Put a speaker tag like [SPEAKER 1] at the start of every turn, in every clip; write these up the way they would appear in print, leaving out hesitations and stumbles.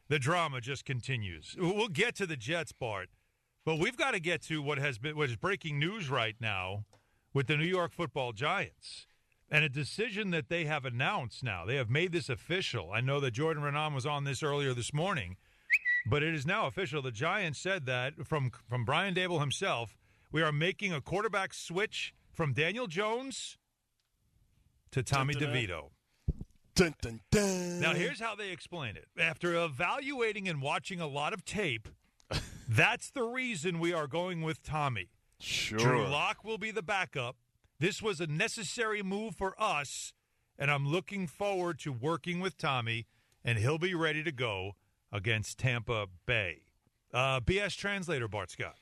[SPEAKER 1] the drama just continues. We'll get to the Jets, Bart, but we've got to get to what is breaking news right now with the New York Football Giants and a decision that they have announced now. They have made this official. I know that Jordan Renan was on this earlier this morning, but it is now official. The Giants said that from Brian Daboll himself, we are making a quarterback switch from Daniel Jones to Tommy DeVito.
[SPEAKER 2] Dun, dun, dun.
[SPEAKER 1] Now, here's how they explain it. After evaluating and watching a lot of tape, that's the reason we are going with Tommy.
[SPEAKER 2] Sure.
[SPEAKER 1] Drew Lock will be the backup. This was a necessary move for us, and I'm looking forward to working with Tommy, and he'll be ready to go against Tampa Bay. BS translator, Bart Scott.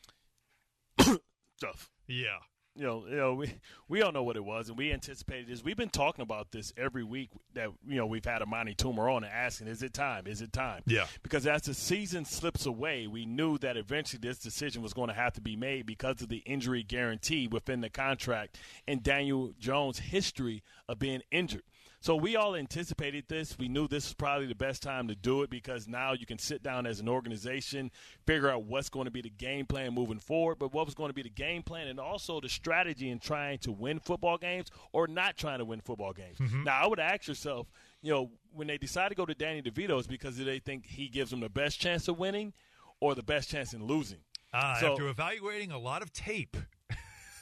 [SPEAKER 2] Stuff.
[SPEAKER 1] Yeah.
[SPEAKER 2] We all know what it was, and we anticipated this. We've been talking about this every week that, we've had Amani Toomer on and asking, is it time? Is it time?
[SPEAKER 1] Yeah.
[SPEAKER 2] Because as the season slips away, we knew that eventually this decision was going to have to be made because of the injury guarantee within the contract and Daniel Jones' history of being injured. So we all anticipated this. We knew this was probably the best time to do it because now you can sit down as an organization, figure out what's going to be the game plan moving forward, but what was going to be the game plan and also the strategy in trying to win football games or not trying to win football games. Mm-hmm. Now, I would ask yourself, when they decide to go to Danny DeVito, is because they think he gives them the best chance of winning or the best chance in losing?
[SPEAKER 1] After evaluating a lot of tape.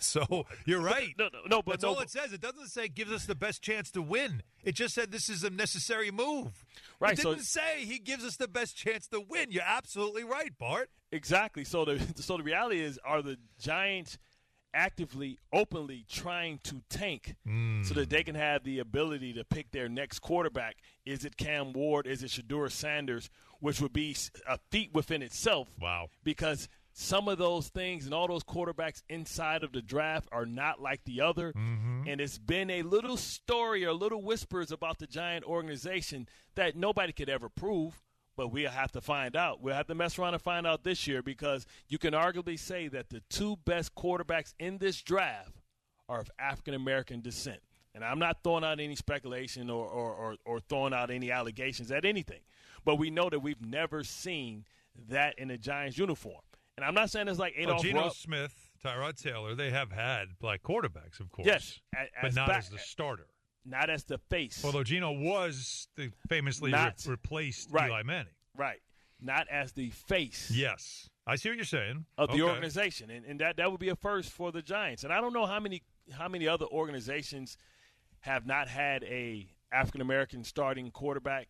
[SPEAKER 1] So you're right.
[SPEAKER 2] But
[SPEAKER 1] that's all it says. It doesn't say gives us the best chance to win. It just said this is a necessary move. Right. It didn't say he gives us the best chance to win. You're absolutely right, Bart.
[SPEAKER 2] Exactly. So the reality is, are the Giants actively, openly trying to tank so that they can have the ability to pick their next quarterback? Is it Cam Ward? Is it Shedeur Sanders? Which would be a feat within itself.
[SPEAKER 1] Wow.
[SPEAKER 2] Because some of those things and all those quarterbacks inside of the draft are not like the other. Mm-hmm. And it's been a little story or little whispers about the Giant organization that nobody could ever prove, but we'll have to find out. We'll have to mess around and find out this year because you can arguably say that the two best quarterbacks in this draft are of African-American descent. And I'm not throwing out any speculation or throwing out any allegations at anything, but we know that we've never seen that in a Giants uniform. And I'm not saying it's like Adolph
[SPEAKER 1] Geno Smith, Tyrod Taylor, they have had black quarterbacks, of course.
[SPEAKER 2] Yes.
[SPEAKER 1] But not as the starter.
[SPEAKER 2] Not as the face.
[SPEAKER 1] Although Geno was famously replaced Eli Manning.
[SPEAKER 2] Right. Not as the face.
[SPEAKER 1] Yes. I see what you're saying.
[SPEAKER 2] Of the organization. And that would be a first for the Giants. And I don't know how many other organizations have not had a African-American starting quarterback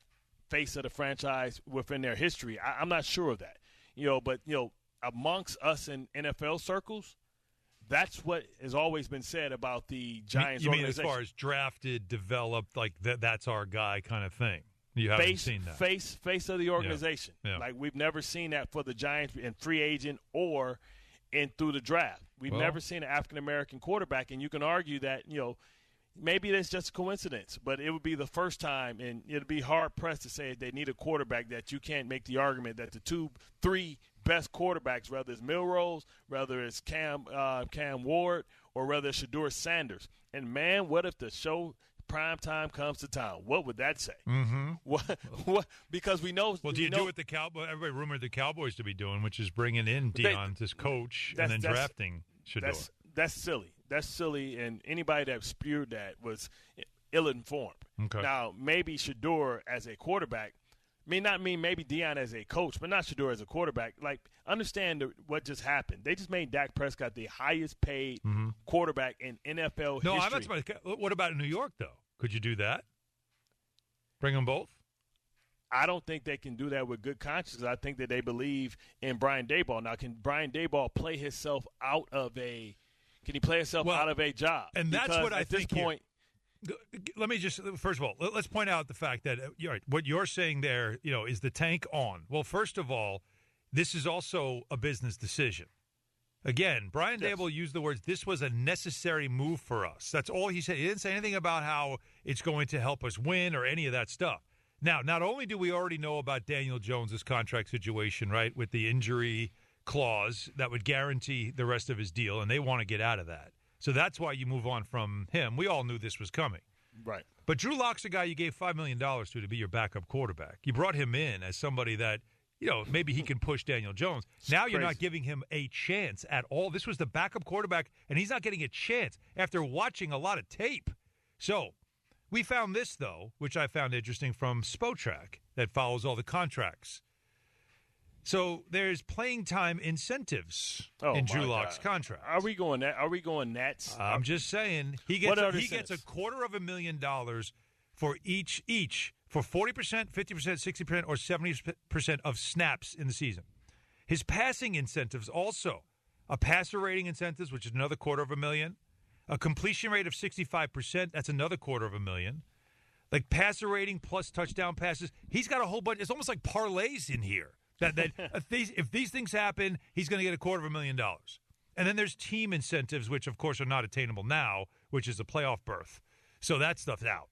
[SPEAKER 2] face of the franchise within their history. I'm not sure of that. But amongst us in NFL circles, that's what has always been said about the Giants organization. You mean
[SPEAKER 1] as far as drafted, developed, like that's our guy kind of thing? You haven't seen that.
[SPEAKER 2] Face of the organization. Yeah. Like we've never seen that for the Giants in free agent or through the draft. We've never seen an African-American quarterback, and you can argue that, maybe that's just a coincidence, but it would be the first time, and it would be hard-pressed to say they need a quarterback that you can't make the argument that the three best quarterbacks, whether it's Milrose, whether it's Cam Ward, or whether it's Shedeur Sanders. And, man, what if the show prime time comes to town? What would that say?
[SPEAKER 1] Mm-hmm.
[SPEAKER 2] What? Because we know.
[SPEAKER 1] Well, do you do what the Cowboys? Everybody rumored the Cowboys to be doing, which is bringing in Deion as coach and then drafting Shedeur.
[SPEAKER 2] That's silly. That's silly, and anybody that spewed that was ill-informed.
[SPEAKER 1] Okay.
[SPEAKER 2] Now, maybe Shedeur as a quarterback maybe Deion as a coach, but not Shedeur as a quarterback. Like, understand what just happened. They just made Dak Prescott the highest-paid quarterback in NFL history.
[SPEAKER 1] What about in New York, though? Could you do that? Bring them both?
[SPEAKER 2] I don't think they can do that with good conscience. I think that they believe in Brian Daboll. Now, can Brian Daboll play himself out of a – can he play himself out of a job?
[SPEAKER 1] And that's what I think
[SPEAKER 2] at this point –
[SPEAKER 1] let me just – first of all, let's point out the fact that what you're saying there, is the tank on. Well, first of all, this is also a business decision. Again, Brian Daboll used the words, this was a necessary move for us. That's all he said. He didn't say anything about how it's going to help us win or any of that stuff. Now, not only do we already know about Daniel Jones' contract situation, right, with the injury clause that would guarantee the rest of his deal, and they want to get out of that. So that's why you move on from him. We all knew this was coming.
[SPEAKER 2] Right.
[SPEAKER 1] But Drew Lock's a guy you gave $5 million to be your backup quarterback. You brought him in as somebody that, maybe he can push Daniel Jones. Now you're not giving him a chance at all. This was the backup quarterback, and he's not getting a chance after watching a lot of tape. So we found this, though, which I found interesting from Spotrac that follows all the contracts. So there's playing time incentives in Drew Lock's contract.
[SPEAKER 2] Are we going Nats?
[SPEAKER 1] I'm just saying he gets $250,000 for each for 40%, 50%, 60%, or 70% of snaps in the season. His passing incentives also a passer rating incentives, which is another $250,000, a completion rate of 65%, that's another $250,000. Like passer rating plus touchdown passes, he's got a whole bunch. It's almost like parlays in here. That if these things happen, he's going to get $250,000. And then there's team incentives, which, of course, are not attainable now, which is a playoff berth. So that stuff's out.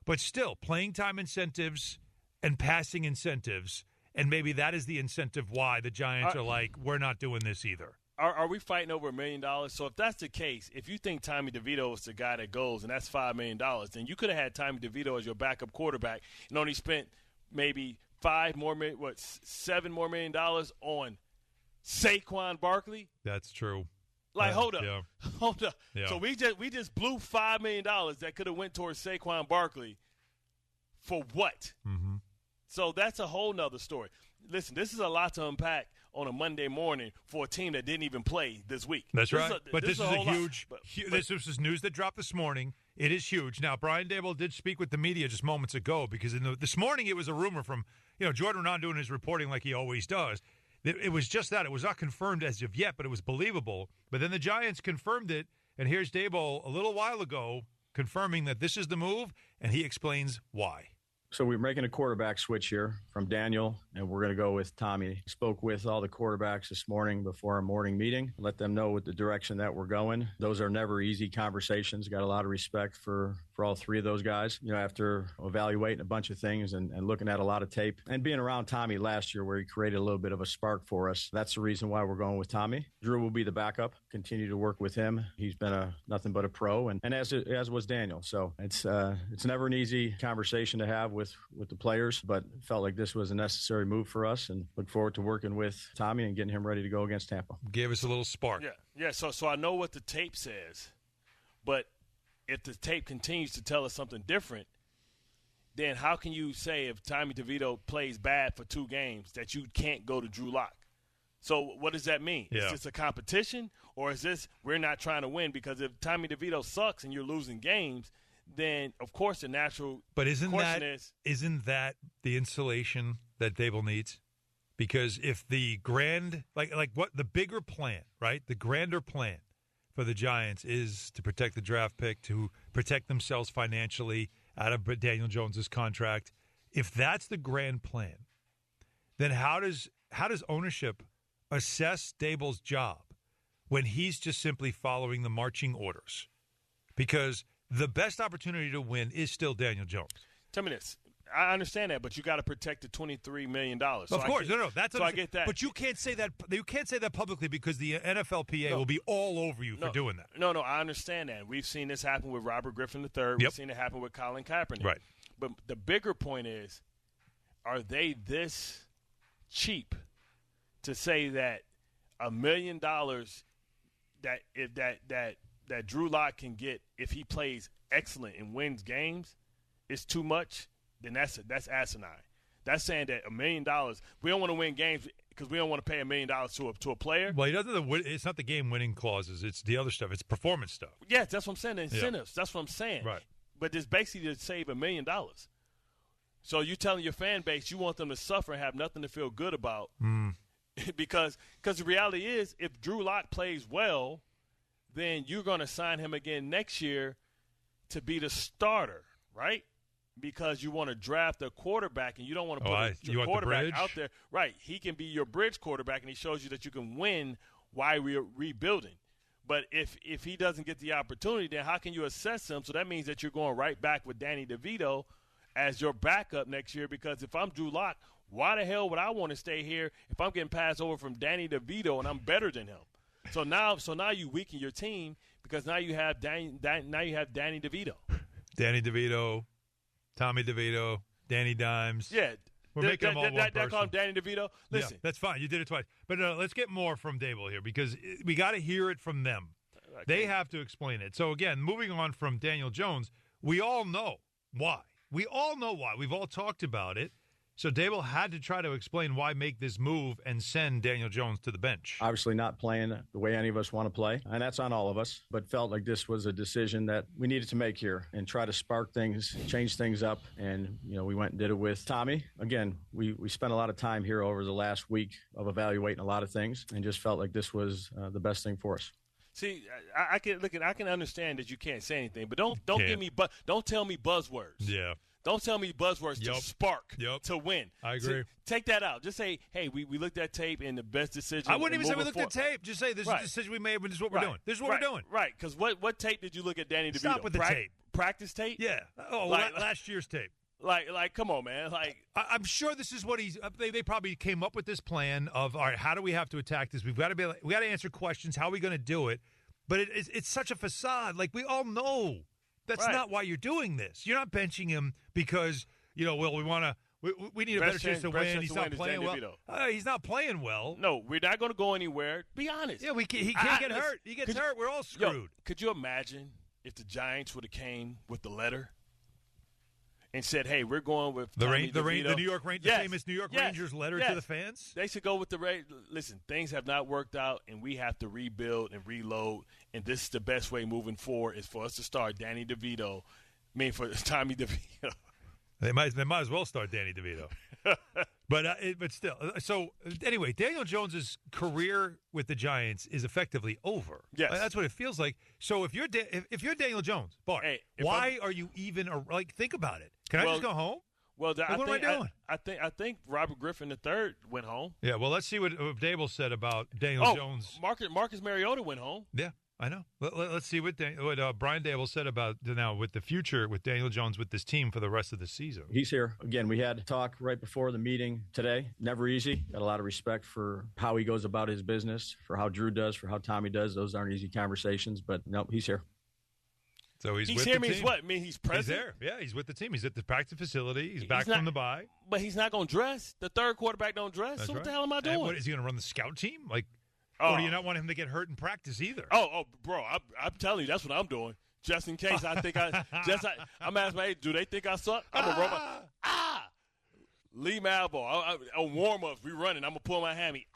[SPEAKER 1] But still, playing time incentives and passing incentives, and maybe that is the incentive why the Giants are like, we're not doing this either.
[SPEAKER 2] Are we fighting over $1 million? So if that's the case, if you think Tommy DeVito is the guy that goes, and that's $5 million, then you could have had Tommy DeVito as your backup quarterback and only spent maybe $7 more million on Saquon Barkley?
[SPEAKER 1] That's true.
[SPEAKER 2] Like, hold up.
[SPEAKER 1] Yeah.
[SPEAKER 2] So we just blew $5 million that could have went towards Saquon Barkley for what?
[SPEAKER 1] Mm-hmm.
[SPEAKER 2] So that's a whole nother story. Listen, this is a lot to unpack on a Monday morning for a team that didn't even play this week.
[SPEAKER 1] That's right. This is a huge – this is news that dropped this morning. It is huge. Now, Brian Daboll did speak with the media just moments ago because this morning it was a rumor from Jordan Ron doing his reporting like he always does. It was just that. It was not confirmed as of yet, but it was believable. But then the Giants confirmed it, and here's Daboll a little while ago confirming that this is the move, and he explains why.
[SPEAKER 3] So we're making a quarterback switch here from Daniel, and we're going to go with Tommy. Spoke with all the quarterbacks this morning before our morning meeting. Let them know what the direction that we're going. Those are never easy conversations. Got a lot of respect for all three of those guys. After evaluating a bunch of things and looking at a lot of tape and being around Tommy last year where he created a little bit of a spark for us, that's the reason why we're going with Tommy. Drew will be the backup. Continue to work with him. He's been nothing but a pro, and as was Daniel. So it's never an easy conversation to have with the players, but felt like this was a necessary move for us, and look forward to working with Tommy and getting him ready to go against Tampa.
[SPEAKER 1] Gave us a little spark.
[SPEAKER 2] Yeah. So I know what the tape says, but if the tape continues to tell us something different, then how can you say if Tommy DeVito plays bad for 2 games that you can't go to Drew Lock? So what does that mean?
[SPEAKER 1] Yeah.
[SPEAKER 2] Is this a competition, or is this we're not trying to win? Because if Tommy DeVito sucks and you're losing games, then of course the natural question
[SPEAKER 1] isn't that the insulation that Daboll needs? Because if the grand like what the bigger plan, right? The grander plan for the Giants is to protect the draft pick, to protect themselves financially out of Daniel Jones's contract. If that's the grand plan, then how does ownership assess Daboll's job when he's just simply following the marching orders? Because the best opportunity to win is still Daniel Jones.
[SPEAKER 2] Tell me this. I understand that, but you got to protect the $23 million. So
[SPEAKER 1] of course. I get that.
[SPEAKER 2] But
[SPEAKER 1] you can't say that. You can't say that publicly because the NFLPA will be all over you for doing that.
[SPEAKER 2] No, I understand that. We've seen this happen with Robert Griffin III.
[SPEAKER 1] Yep.
[SPEAKER 2] We've seen it happen with Colin Kaepernick.
[SPEAKER 1] Right.
[SPEAKER 2] But the bigger point is, are they this cheap to say that $1 million that Drew Lock can get if he plays excellent and wins games is too much? Then that's asinine. That's saying that $1 million, we don't want to win games because we don't want to pay $1 million to a player.
[SPEAKER 1] Well, he doesn't. It's not the game-winning clauses. It's the other stuff. It's performance stuff.
[SPEAKER 2] Yes, that's what I'm saying. The incentives.
[SPEAKER 1] Yeah.
[SPEAKER 2] That's what I'm saying.
[SPEAKER 1] Right.
[SPEAKER 2] But it's basically to save $1 million. So you're telling your fan base you want them to suffer and have nothing to feel good about. because the reality is, if Drew Lock plays well, then you're going to sign him again next year to be the starter, right? Because you want to draft a quarterback and you don't want to put your quarterback out there. Right. He can be your bridge quarterback, and he shows you that you can win while we're rebuilding. But if he doesn't get the opportunity, then how can you assess him? So that means that you're going right back with Danny DeVito as your backup next year, because if I'm Drew Lock, why the hell would I want to stay here if I'm getting passed over from Danny DeVito and I'm better than him? So now you weaken your team because now you have Danny DeVito.
[SPEAKER 1] Danny DeVito, Tommy DeVito, Danny Dimes.
[SPEAKER 2] Yeah.
[SPEAKER 1] We're making them all one person.
[SPEAKER 2] I call him Danny DeVito? Listen.
[SPEAKER 1] Yeah, that's fine. You did it twice. But let's get more from Dable here because we got to hear it from them. Okay. They have to explain it. So, again, moving on from Daniel Jones, we all know why. We've all talked about it. So Dable had to try to explain why make this move and send Daniel Jones to the bench.
[SPEAKER 3] Obviously not playing the way any of us want to play, and that's on all of us, but felt like this was a decision that we needed to make here and try to spark things, change things up. And, we went and did it with Tommy. Again, we spent a lot of time here over the last week of evaluating a lot of things and just felt like this was the best thing for us.
[SPEAKER 2] See, I can understand that you can't say anything, but don't tell me buzzwords.
[SPEAKER 1] Yeah.
[SPEAKER 2] Don't tell me buzzwords to spark, to win.
[SPEAKER 1] I agree.
[SPEAKER 2] Take that out. Just say, hey, we looked at tape and the best decision.
[SPEAKER 1] I wouldn't even say we looked at tape. Just say this is the decision we made, but this is what we're doing. This is what we're doing.
[SPEAKER 2] Right, because what tape did you look at Danny DeVito?
[SPEAKER 1] Stop with the tape.
[SPEAKER 2] Practice tape?
[SPEAKER 1] Yeah. Last year's tape.
[SPEAKER 2] Like, come on, man.
[SPEAKER 1] I'm sure this is what they probably came up with this plan of, all right, how do we have to attack this? We got to answer questions. How are we going to do it? But it's such a facade. Like, we all know. That's not why you're doing this. You're not benching him because, we need a better chance to win. He's not playing well. He's not playing well.
[SPEAKER 2] No, we're not going to go anywhere. Be honest.
[SPEAKER 1] Yeah, he can't get hurt. He gets hurt. We're all screwed.
[SPEAKER 2] Could you imagine if the Giants would have came with the letter and said, hey, we're going with
[SPEAKER 1] the New York Rangers, the famous New York Rangers letter to the fans?
[SPEAKER 2] They should go with listen, things have not worked out, and we have to rebuild and reload, and this is the best way moving forward is for us to start Danny DeVito. For Tommy DeVito.
[SPEAKER 1] They might as well start Danny DeVito. But still. So, anyway, Daniel Jones' career with the Giants is effectively over.
[SPEAKER 2] Yes.
[SPEAKER 1] That's what it feels like. So, if you're Daniel Jones, Bart, why are you even think about it? Can I just go home?
[SPEAKER 2] Well,
[SPEAKER 1] what am I doing?
[SPEAKER 2] I think Robert Griffin III went home.
[SPEAKER 1] Yeah, well, let's see what Dable said about Daniel Jones.
[SPEAKER 2] Marcus Mariota went home.
[SPEAKER 1] Yeah, I know. Let's see what Brian Dable said about now with the future with Daniel Jones with this team for the rest of the season.
[SPEAKER 3] He's here. Again, we had a talk right before the meeting today. Never easy. Got a lot of respect for how he goes about his business, for how Drew does, for how Tommy does. Those aren't easy conversations, but nope, he's here.
[SPEAKER 1] So he's with
[SPEAKER 2] here
[SPEAKER 1] the
[SPEAKER 2] means
[SPEAKER 1] team.
[SPEAKER 2] what? I mean, he's present?
[SPEAKER 1] He's there. Yeah, he's with the team. He's at the practice facility. He's back from the bye.
[SPEAKER 2] But he's not going to dress. The third quarterback don't dress. So what the hell am I doing?
[SPEAKER 1] And what, is he going to run the scout team? Or do you not want him to get hurt in practice either?
[SPEAKER 2] Bro, I'm telling you, that's what I'm doing. Just in case I'm asking, hey, do they think I suck? I'm a robot. Lee Malvo. On warm-ups, we running. I'm going to pull my hammy.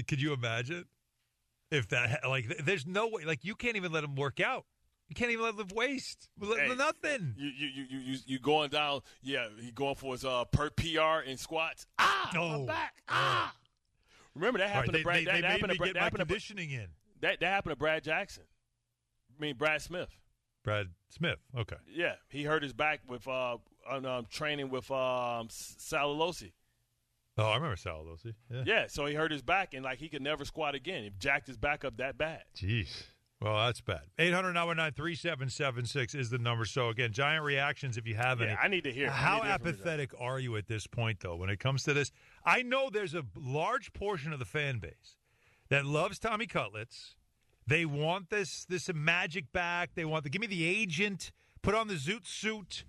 [SPEAKER 1] Could you imagine? If that, there's no way, you can't even let him work out. You can't even let him waste. Nothing.
[SPEAKER 2] You going down, he going for his PR in squats. I'm back. Remember, that happened to Brad.
[SPEAKER 1] They made me get my conditioning in.
[SPEAKER 2] That happened to Brad Jackson. Brad Smith.
[SPEAKER 1] Brad Smith, okay.
[SPEAKER 2] Yeah, he hurt his back with training with Salalosi.
[SPEAKER 1] Oh, I remember Salalosi.
[SPEAKER 2] Yeah, so he hurt his back, and he could never squat again. He jacked his back up that bad.
[SPEAKER 1] Jeez. Well, that's bad. 800-919-3776 is the number. So, again, Giant reactions if you have any.
[SPEAKER 2] Yeah, I need to hear.
[SPEAKER 1] How apathetic are you at this point, though, when it comes to this? I know there's a large portion of the fan base that loves Tommy Cutlets. They want this magic back. They want give me the agent, put on the zoot suit.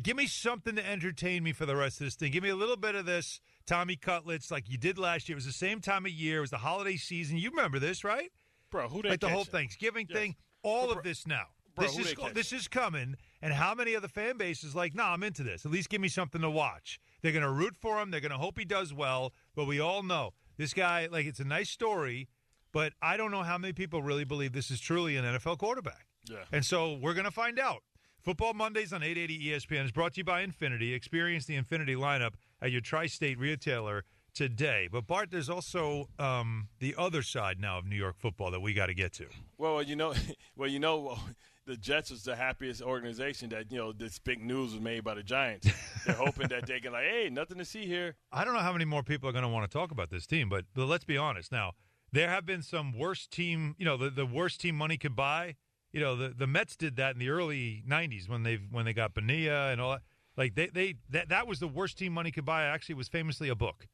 [SPEAKER 1] Give me something to entertain me for the rest of this thing. Give me a little bit of this Tommy Cutlets like you did last year. It was the same time of year. It was the holiday season. You remember this, right?
[SPEAKER 2] Bro, who didn't
[SPEAKER 1] the whole Thanksgiving thing, all of this now.
[SPEAKER 2] Bro,
[SPEAKER 1] this is coming, and how many of the fan base is I'm into this. At least give me something to watch. They're going to root for him. They're going to hope he does well, but we all know this guy, it's a nice story, but I don't know how many people really believe this is truly an NFL quarterback.
[SPEAKER 2] Yeah.
[SPEAKER 1] And so we're going to find out. Football Mondays on 880 ESPN is brought to you by Infinity. Experience the Infinity lineup at your tri-state retailer today. But, Bart, there's also the other side now of New York football that we got to get to.
[SPEAKER 2] Well, the Jets was the happiest organization that, this big news was made by the Giants. They're hoping that they can, hey, nothing to see here.
[SPEAKER 1] I don't know how many more people are going to want to talk about this team, but let's be honest. Now, there have been some worst team, the worst team money could buy. The Mets did that in the early 90s when they got Bonilla and all that. That was the worst team money could buy. Actually, it was famously a book.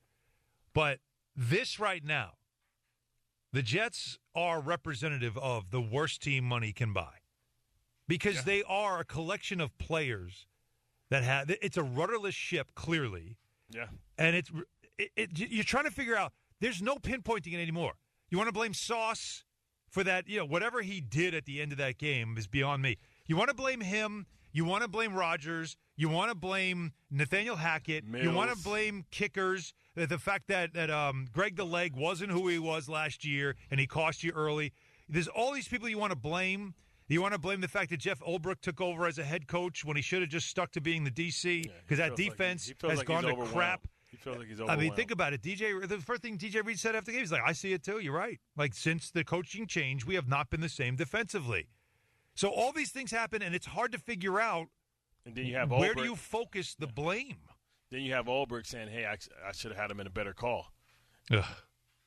[SPEAKER 1] But this right now, The Jets are representative of the worst team money can buy because they are a collection of players that have – it's a rudderless ship, clearly.
[SPEAKER 2] Yeah.
[SPEAKER 1] And you're trying to figure out – there's no pinpointing it anymore. You want to blame Sauce for that, whatever he did at the end of that game is beyond me. You want to blame him. You want to blame Rodgers. You want to blame Nathaniel Hackett.
[SPEAKER 2] Mills.
[SPEAKER 1] You want to blame kickers. The fact that Greg the Leg wasn't who he was last year and he cost you early. There's all these people you want to blame. You want to blame the fact that Jeff Ulbrich took over as a head coach when he should have just stuck to being the DC because that defense has gone to crap.
[SPEAKER 2] He feels like he's overwhelmed.
[SPEAKER 1] I mean, think about it. The first thing DJ Reed said after the game, he's like, I see it too. You're right. Like, since the coaching change, we have not been the same defensively. So all these things happen, and it's hard to figure out
[SPEAKER 2] and then you have
[SPEAKER 1] where do you focus the blame.
[SPEAKER 2] Then you have Ulbrich saying, hey, I should have had him in a better call.
[SPEAKER 1] Ugh.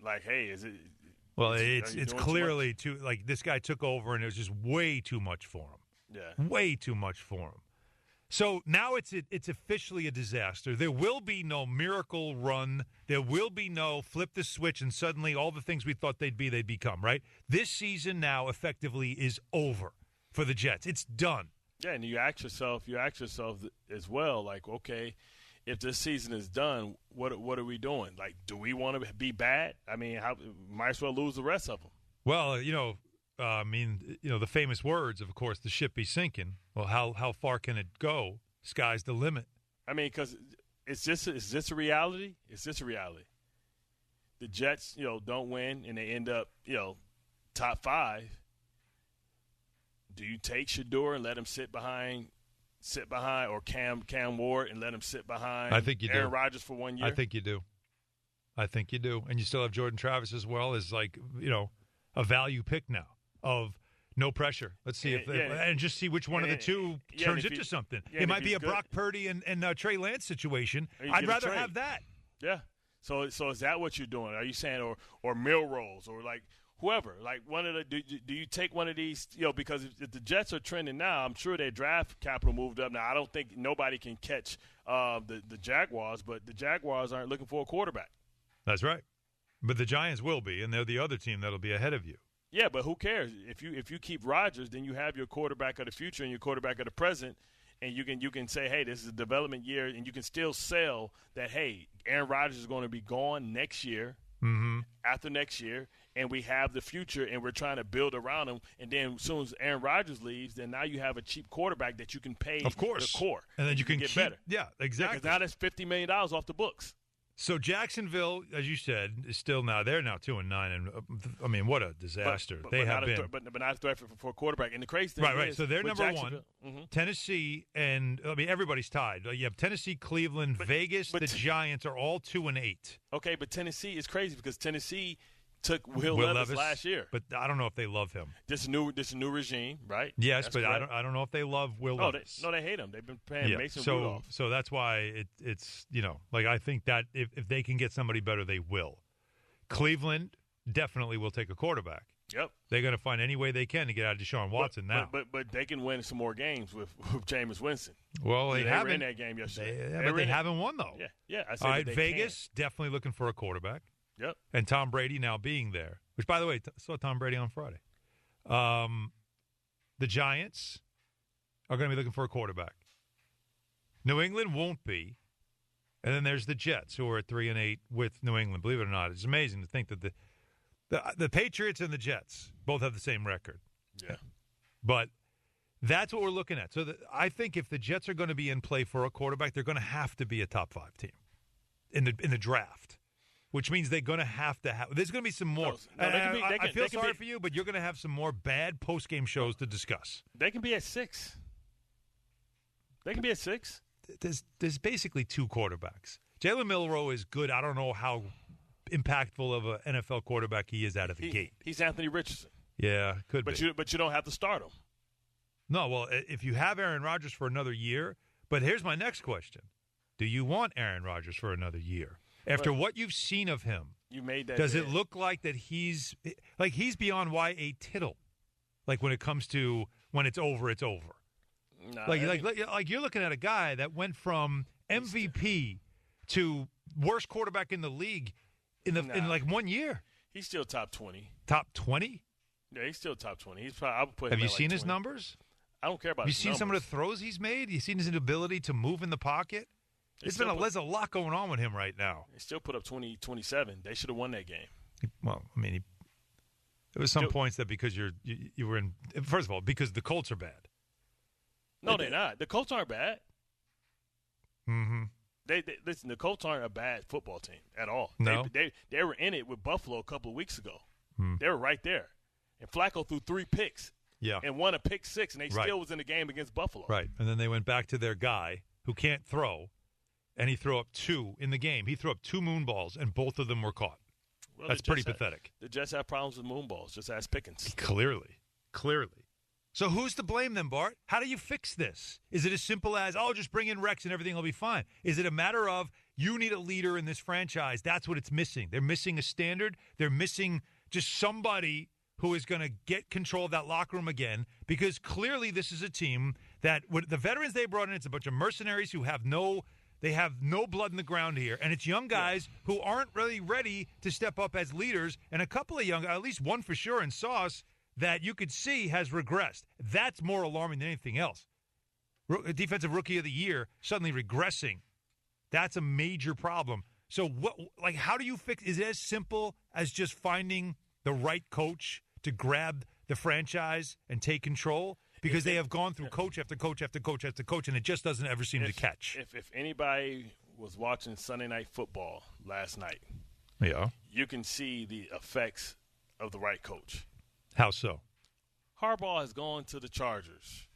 [SPEAKER 2] Like, hey, is it –
[SPEAKER 1] Well, it's clearly too – like, this guy took over, and it was just way too much for him.
[SPEAKER 2] Yeah.
[SPEAKER 1] Way too much for him. So now it's officially a disaster. There will be no miracle run. There will be no flip the switch and suddenly all the things we thought they'd become, right? This season now effectively is over for the Jets. It's done.
[SPEAKER 2] Yeah, and you ask yourself as well, like, okay, if this season is done, what are we doing? Like, do we want to be bad? I mean, might as well lose the rest of them.
[SPEAKER 1] Well, the famous words, of course, the ship be sinking. Well, how far can it go? Sky's the limit.
[SPEAKER 2] I mean, because is this a reality? Is this a reality? The Jets, don't win and they end up, top 5. Do you take Shador and let him sit behind, or Cam Ward and let him sit behind?
[SPEAKER 1] I think you
[SPEAKER 2] Aaron Rodgers for 1 year.
[SPEAKER 1] I think you do, and you still have Jordan Travis as well as a value pick now of no pressure. Let's see and just see which one of the two turns into something. It might be a Brock Purdy and Trey Lance situation. I'd rather have that.
[SPEAKER 2] Yeah. So is that what you're doing? Are you saying or Milrose or like whoever? Like one of the do you take one of these? Because if the Jets are trending now, I'm sure their draft capital moved up. Now I don't think nobody can catch the Jaguars, but the Jaguars aren't looking for a quarterback.
[SPEAKER 1] That's right. But the Giants will be, and they're the other team that'll be ahead of you.
[SPEAKER 2] Yeah, but who cares? If you keep Rodgers, then you have your quarterback of the future and your quarterback of the present, and you can say, hey, this is a development year, and you can still sell that, hey, Aaron Rodgers is going to be gone next year, after next year, and we have the future, and we're trying to build around him. And then as soon as Aaron Rodgers leaves, then now you have a cheap quarterback that you can pay
[SPEAKER 1] of course.
[SPEAKER 2] the core.
[SPEAKER 1] And then you can
[SPEAKER 2] get
[SPEAKER 1] keep,
[SPEAKER 2] better.
[SPEAKER 1] Yeah, exactly.
[SPEAKER 2] Because now that's $50 million off the books.
[SPEAKER 1] So Jacksonville, as you said, is still they're now 2-9, and I mean, what a disaster they have been.
[SPEAKER 2] But not a threat for a quarterback. And the crazy thing
[SPEAKER 1] right.
[SPEAKER 2] is,
[SPEAKER 1] So they're number one.
[SPEAKER 2] Mm-hmm.
[SPEAKER 1] Tennessee, and I mean everybody's tied. You have Tennessee, Cleveland, Vegas. The Giants are all 2-8.
[SPEAKER 2] Okay, but Tennessee is crazy because Tennessee took Will Levis last year.
[SPEAKER 1] But I don't know if they love him.
[SPEAKER 2] This new regime, right?
[SPEAKER 1] Yes,
[SPEAKER 2] that's
[SPEAKER 1] but
[SPEAKER 2] correct.
[SPEAKER 1] I don't know if they love Will Levis.
[SPEAKER 2] They hate him. They've been paying Mason Rudolph.
[SPEAKER 1] So that's why it's I think that if they can get somebody better, they will. Cleveland definitely will take a quarterback.
[SPEAKER 2] Yep.
[SPEAKER 1] They're going to find any way they can to get out of Deshaun Watson now.
[SPEAKER 2] But they can win some more games with Jameis Winston.
[SPEAKER 1] Well, they haven't
[SPEAKER 2] were in that game yesterday.
[SPEAKER 1] But they haven't won though.
[SPEAKER 2] Yeah. I
[SPEAKER 1] All right, Vegas definitely looking for a quarterback.
[SPEAKER 2] Yep.
[SPEAKER 1] And Tom Brady now being there, which, by the way, I saw Tom Brady on Friday. The Giants are going to be looking for a quarterback. New England won't be. And then there's the Jets, who are at 3-8 with New England. Believe it or not, it's amazing to think that the Patriots and the Jets both have the same record.
[SPEAKER 2] Yeah.
[SPEAKER 1] But that's what we're looking at. So I think if the Jets are going to be in play for a quarterback, they're going to have to be a top 5 team in the draft. Which means they're going to have. There's going to be some more. I feel sorry for you, but you're going to have some more bad post-game shows to discuss.
[SPEAKER 2] They can be at 6.
[SPEAKER 1] There's basically 2 quarterbacks. Jalen Milroe is good. I don't know how impactful of an NFL quarterback he is out of the gate.
[SPEAKER 2] He's Anthony Richardson.
[SPEAKER 1] Yeah, could be.
[SPEAKER 2] But you don't have to start him.
[SPEAKER 1] No, well, if you have Aaron Rodgers for another year. But here's my next question. Do you want Aaron Rodgers for another year? After what you've seen of him,
[SPEAKER 2] you made that.
[SPEAKER 1] Does it look like that he's beyond Y.A. Tittle? Like when it comes to when it's over, it's over.
[SPEAKER 2] Nah,
[SPEAKER 1] like you're looking at a guy that went from MVP to worst quarterback in the league in like 1 year.
[SPEAKER 2] He's still top 20.
[SPEAKER 1] Top 20?
[SPEAKER 2] Yeah, he's still top 20. He's probably. I would put.
[SPEAKER 1] Have
[SPEAKER 2] him
[SPEAKER 1] you
[SPEAKER 2] at
[SPEAKER 1] seen
[SPEAKER 2] like
[SPEAKER 1] his
[SPEAKER 2] 20.
[SPEAKER 1] numbers?
[SPEAKER 2] I don't care about.
[SPEAKER 1] Have you
[SPEAKER 2] his
[SPEAKER 1] seen
[SPEAKER 2] numbers.
[SPEAKER 1] some of the throws he's made? You seen his ability to move in the pocket? There's a lot going on with him right now.
[SPEAKER 2] They still put up 27. They should have won that game.
[SPEAKER 1] Well, I mean, there was some points that because you were in. First of all, because the Colts are bad.
[SPEAKER 2] No, they're not. The Colts aren't bad.
[SPEAKER 1] Mm-hmm.
[SPEAKER 2] They listen. The Colts aren't a bad football team at all.
[SPEAKER 1] No,
[SPEAKER 2] they were in it with Buffalo a couple of weeks ago.
[SPEAKER 1] Hmm.
[SPEAKER 2] They were right there, and Flacco threw 3 picks.
[SPEAKER 1] Yeah,
[SPEAKER 2] and won a pick 6, and they still was in the game against Buffalo.
[SPEAKER 1] Right, and then they went back to their guy who can't throw, and he threw up 2 in the game. He threw up 2 moon balls, and both of them were caught.
[SPEAKER 2] Well,
[SPEAKER 1] That's pretty pathetic.
[SPEAKER 2] The Jets have problems with moon balls. Just ask Pickens.
[SPEAKER 1] Clearly. So who's to blame then, Bart? How do you fix this? Is it as simple as, just bring in Rex and everything will be fine? Is it a matter of you need a leader in this franchise? That's what it's missing. They're missing a standard. They're missing just somebody who is going to get control of that locker room again, because clearly this is a team that with the veterans they brought in, it's a bunch of mercenaries who have no blood in the ground here, and it's young guys who aren't really ready to step up as leaders, and a couple of young, at least one for sure in Sauce, that you could see has regressed. That's more alarming than anything else. Defensive Rookie of the Year suddenly regressing. That's a major problem. So how do you fix? Is it as simple as just finding the right coach to grab the franchise and take control? Because they have gone through coach after coach after coach after coach, and it just doesn't ever seem to catch.
[SPEAKER 2] If anybody was watching Sunday Night Football last night, you can see the effects of the right coach.
[SPEAKER 1] How so?
[SPEAKER 2] Harbaugh has gone to the Chargers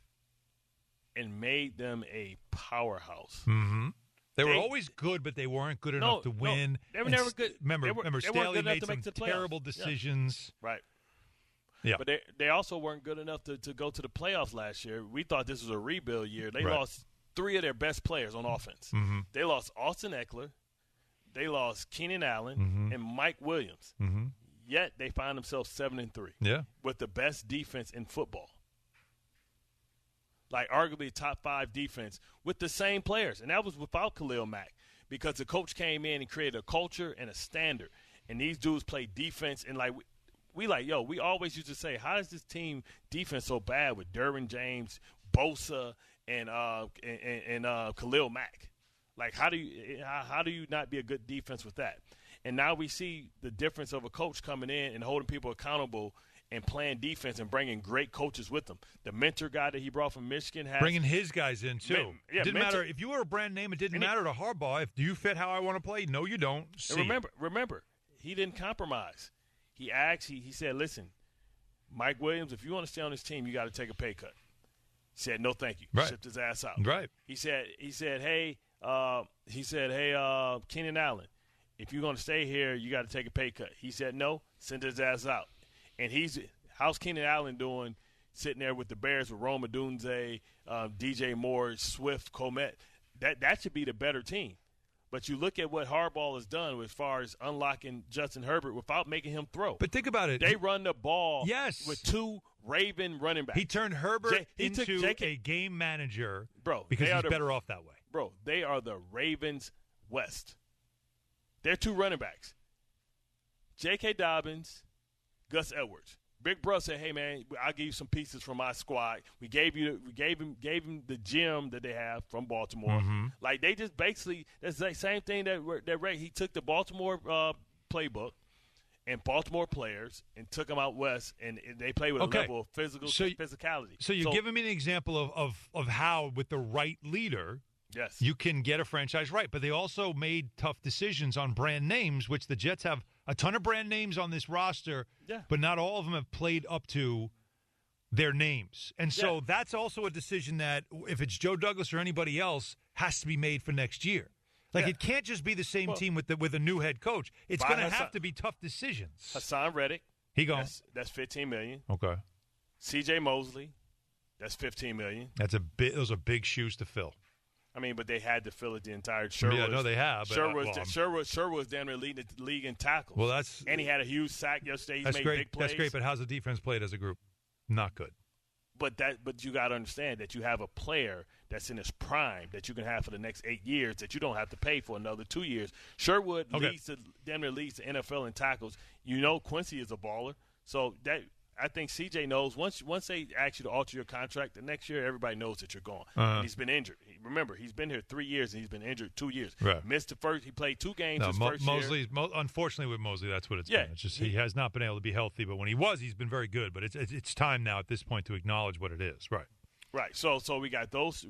[SPEAKER 2] and made them a powerhouse.
[SPEAKER 1] Mm-hmm. They were always good, but they weren't good enough to win.
[SPEAKER 2] They were never good.
[SPEAKER 1] Remember, Staley made some terrible decisions.
[SPEAKER 2] Yeah. Right.
[SPEAKER 1] Yeah.
[SPEAKER 2] But they also weren't good enough to go to the playoffs last year. We thought this was a rebuild year. They lost 3 of their best players on offense.
[SPEAKER 1] Mm-hmm.
[SPEAKER 2] They lost Austin Eckler. They lost Keenan Allen and Mike Williams.
[SPEAKER 1] Mm-hmm.
[SPEAKER 2] Yet they find themselves 7-3.
[SPEAKER 1] Yeah.
[SPEAKER 2] With the best defense in football. Like arguably top 5 defense with the same players. And that was without Khalil Mack, because the coach came in and created a culture and a standard. And these dudes play defense, and we always used to say, how is this team defense so bad with Derwin James, Bosa, and Khalil Mack? Like, how do you not be a good defense with that? And now we see the difference of a coach coming in and holding people accountable and playing defense and bringing great coaches with them. The mentor guy that he brought from Michigan has
[SPEAKER 1] bringing his guys in too. It didn't matter if you were a brand name. It didn't matter to Harbaugh. If do you fit how I want to play? No, you don't.
[SPEAKER 2] Remember, he didn't compromise. He asked. He said, "Listen, Mike Williams, if you want to stay on this team, you got to take a pay cut." He said, "No, thank you."
[SPEAKER 1] Right.
[SPEAKER 2] Shipped his ass out.
[SPEAKER 1] Right.
[SPEAKER 2] He said, "Hey, Keenan Allen, if you're going to stay here, you got to take a pay cut." He said, "No," sent his ass out. And how's Keenan Allen doing sitting there with the Bears with Rome Odunze, DJ Moore, Swift, Komet? That should be the better team. But you look at what Harbaugh has done as far as unlocking Justin Herbert without making him throw.
[SPEAKER 1] But think about it.
[SPEAKER 2] They run the ball
[SPEAKER 1] with
[SPEAKER 2] 2 Raven running backs.
[SPEAKER 1] He turned Herbert into a game manager because he's better off that way.
[SPEAKER 2] Bro, they are the Ravens West. They're 2 running backs. J.K. Dobbins, Gus Edwards. Big Bro said, "Hey man, I'll give you some pieces from my squad." We gave him the gym that they have from Baltimore.
[SPEAKER 1] Mm-hmm.
[SPEAKER 2] Like they just basically that's the same thing that he took the Baltimore playbook and Baltimore players and took them out west, and they play with a level of physicality.
[SPEAKER 1] So you're giving me an example of how with the right leader.
[SPEAKER 2] Yes.
[SPEAKER 1] You can get a franchise right, but they also made tough decisions on brand names, which the Jets have a ton of brand names on this roster, but not all of them have played up to their names. And so that's also a decision that, if it's Joe Douglas or anybody else, has to be made for next year. Like, it can't just be the same team with a new head coach. It's going to have to be tough decisions.
[SPEAKER 2] Hassan Reddick.
[SPEAKER 1] He goes.
[SPEAKER 2] That's $15 million.
[SPEAKER 1] Okay.
[SPEAKER 2] C.J. Mosley. That's $15 million.
[SPEAKER 1] Those are big shoes to fill.
[SPEAKER 2] I mean, but they had to fill it the entire.
[SPEAKER 1] They have.
[SPEAKER 2] Sherwood's down there leading the league in tackles.
[SPEAKER 1] Well,
[SPEAKER 2] and he had a huge sack yesterday. He's made
[SPEAKER 1] great.
[SPEAKER 2] Big plays.
[SPEAKER 1] That's great. But how's the defense played as a group? Not good.
[SPEAKER 2] But you got to understand that you have a player that's in his prime that you can have for the next 8 years that you don't have to pay for another 2 years. Sherwood leads the NFL in tackles. You know Quincy is a baller. So that I think CJ knows once they ask you to alter your contract, the next year everybody knows that you're gone. And he's been injured. Remember, he's been here 3 years and he's been injured 2 years.
[SPEAKER 1] Right.
[SPEAKER 2] Missed the first. He played 2 games his first
[SPEAKER 1] Mosley,
[SPEAKER 2] year.
[SPEAKER 1] Unfortunately, with Mosley, that's what it's been. It's just he has not been able to be healthy. But when he's been very good. But it's time now at this point to acknowledge what it is. Right.
[SPEAKER 2] Right. So we got those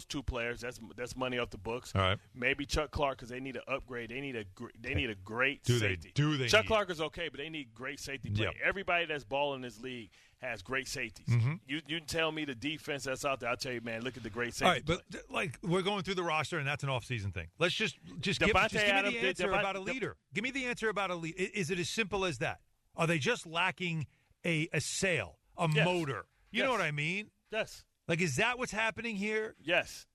[SPEAKER 2] 2 players. That's money off the books.
[SPEAKER 1] All right.
[SPEAKER 2] Maybe Chuck Clark because they need an upgrade. They need a great safety.
[SPEAKER 1] Do they?
[SPEAKER 2] Chuck Clark is okay, but they need great safety play.
[SPEAKER 1] Yep.
[SPEAKER 2] Everybody that's balling in this league has great safeties. You tell me the defense that's out there. I'll tell you, man. Look at the great safety.
[SPEAKER 1] All right, but we're going through the roster, and that's an off-season thing. Let's just give me the answer about a leader. Give me the answer about a leader. Is it as simple as that? Are they just lacking a sail, a motor? You know what I mean?
[SPEAKER 2] Yes.
[SPEAKER 1] Like, is that what's happening here?
[SPEAKER 2] Yes.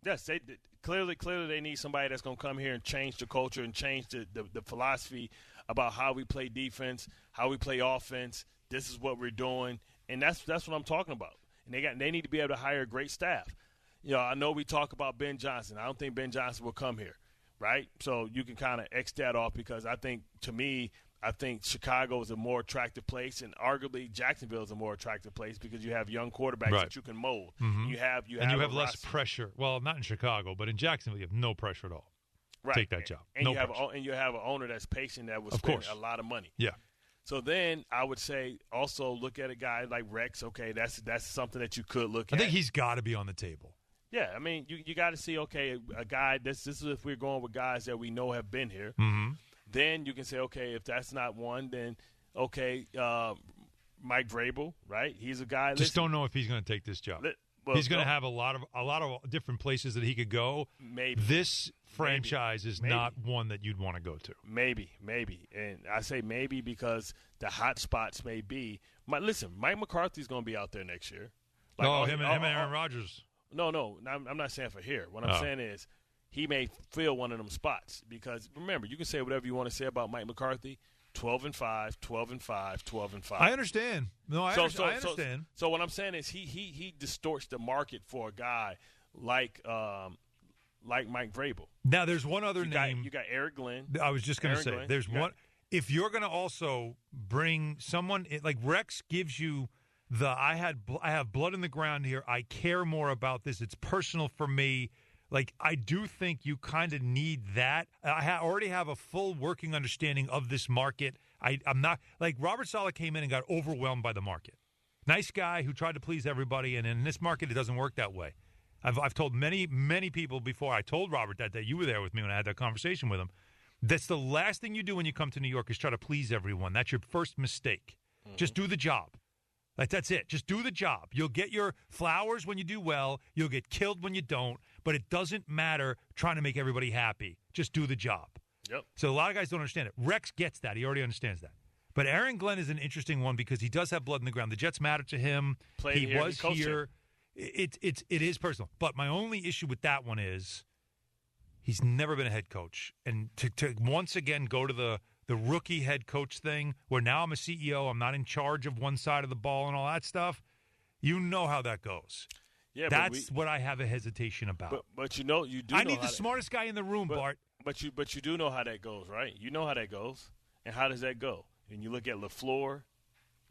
[SPEAKER 2] Yes, they clearly they need somebody that's going to come here and change the culture and change the philosophy about how we play defense, how we play offense. This is what we're doing, and that's what I'm talking about. And they need to be able to hire a great staff. I know we talk about Ben Johnson. I don't think Ben Johnson will come here, right? So you can kind of X that off because I think Chicago is a more attractive place, and arguably Jacksonville is a more attractive place because you have young quarterbacks that you can mold. You have
[SPEAKER 1] less pressure. Well, not in Chicago, but in Jacksonville, you have no pressure at all.
[SPEAKER 2] Right.
[SPEAKER 1] Take that job.
[SPEAKER 2] And
[SPEAKER 1] no
[SPEAKER 2] you have an owner that's patient that will spend a lot of money.
[SPEAKER 1] Yeah.
[SPEAKER 2] So then I would say also look at a guy like Rex. Okay, that's something that you could look at.
[SPEAKER 1] I think he's got to be on the table.
[SPEAKER 2] Yeah, I mean you got to see a guy. This is if we're going with guys that we know have been here. Then you can say, okay, if that's not one, then okay, Mike Vrabel, right? He's a guy.
[SPEAKER 1] Just don't know if he's going to take this job. He's going to have a lot of different places that he could go.
[SPEAKER 2] Maybe
[SPEAKER 1] this franchise is not one that you'd want to go to.
[SPEAKER 2] Maybe, and I say maybe because the hot spots may be. Listen, Mike McCarthy's going to be out there next year.
[SPEAKER 1] Him and Aaron Rodgers.
[SPEAKER 2] No, I'm not saying for here. What I'm saying is he may fill one of them spots because remember, you can say whatever you want to say about Mike McCarthy. 12-5, 12-5, 12-5.
[SPEAKER 1] I understand. No, I understand.
[SPEAKER 2] So what I'm saying is he distorts the market for a guy like Mike Vrabel.
[SPEAKER 1] Now there's one other name.
[SPEAKER 2] You got Eric Glenn.
[SPEAKER 1] I was just going to say there's one. If you're going to also bring someone like Rex gives you I have blood in the ground here. I care more about this. It's personal for me. Like, I do think you kind of need that. I already have a full working understanding of this market. I'm not – like, Robert Saleh came in and got overwhelmed by the market. Nice guy who tried to please everybody, and in this market it doesn't work that way. I've told many, many people before. I told Robert that day. You were there with me when I had that conversation with him. That's the last thing you do when you come to New York is try to please everyone. That's your first mistake. Just do the job. Like, that's it. Just do the job. You'll get your flowers when you do well. You'll get killed when you don't. But it doesn't matter trying to make everybody happy. Just do the job.
[SPEAKER 2] Yep.
[SPEAKER 1] So a lot of guys don't understand it. Rex gets that. He already understands that. But Aaron Glenn is an interesting one because he does have blood in the ground. The Jets matter to him. He was here. It is personal. But my only issue with that one is he's never been a head coach. And to once again go to the rookie head coach thing where now I'm a CEO, I'm not in charge of one side of the ball and all that stuff, you know how that goes. Yeah, that's what I have a hesitation about.
[SPEAKER 2] But you do.
[SPEAKER 1] I need the smartest guy in the room, Bart.
[SPEAKER 2] But you do know how that goes, right? You know how that goes. And how does that go? And you look at LaFleur,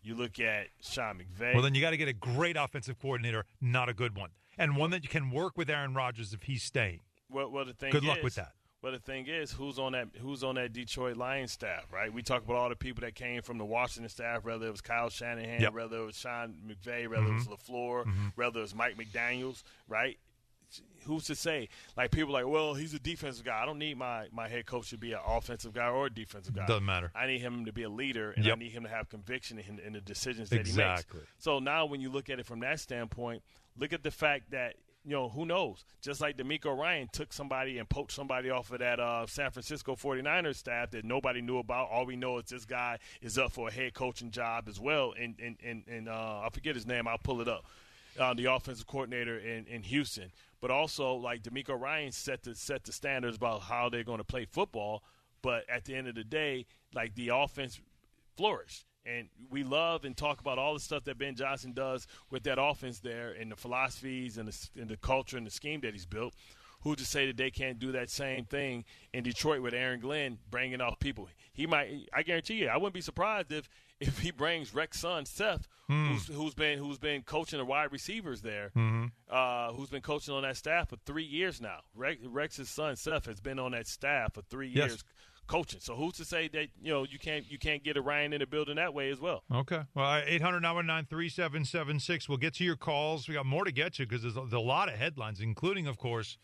[SPEAKER 2] you look at Sean McVay.
[SPEAKER 1] Well, then you got to get a great offensive coordinator, not a good one, and one that can work with Aaron Rodgers if he's staying.
[SPEAKER 2] Well, the thing
[SPEAKER 1] good luck with that.
[SPEAKER 2] Well, the thing is, who's on that Detroit Lions staff, right? We talk about all the people that came from the Washington staff, whether it was Kyle Shanahan, whether it was Sean McVay, whether it was LaFleur, whether it was Mike McDaniels, right? Who's to say? Like, people are like, well, he's a defensive guy. I don't need my head coach to be an offensive guy or a defensive guy.
[SPEAKER 1] Doesn't matter.
[SPEAKER 2] I need him to be a leader, and I need him to have conviction in the decisions that he makes. So now when you look at it from that standpoint, look at the fact that, who knows? Just like DeMeco Ryan took somebody and poached somebody off of that San Francisco 49ers staff that nobody knew about. All we know is this guy is up for a head coaching job as well. And I forget his name. I'll pull it up. The offensive coordinator in Houston. But also, like, DeMeco Ryan set the standards about how they're going to play football. But at the end of the day, like, the offense flourished. And we love and talk about all the stuff that Ben Johnson does with that offense there and the philosophies and the culture and the scheme that he's built. Who's to say that they can't do that same thing in Detroit with Aaron Glenn bringing off people? He might. I guarantee you, I wouldn't be surprised if he brings Rex's son Seth, who's been coaching the wide receivers there, who's been coaching on that staff for 3 years now. Rex's son Seth has been on that staff for 3 years. Coaching. So who's to say that you can't get a Ryan in the building that way as well?
[SPEAKER 1] Okay. Well, 800-919-3776. We'll get to your calls. We got more to get to because there's a lot of headlines, including, of course,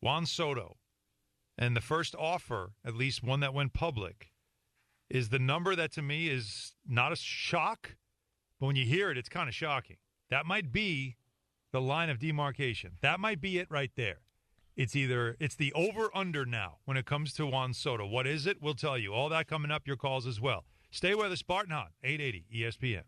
[SPEAKER 1] Juan Soto. And the first offer, at least one that went public, is the number that to me is not a shock, but when you hear it, it's kind of shocking. That might be the line of demarcation. That might be it right there. It's the over-under now when it comes to Juan Soto. What is it? We'll tell you. All that coming up, your calls as well. Stay with us, Bart Hahn, 880 ESPN.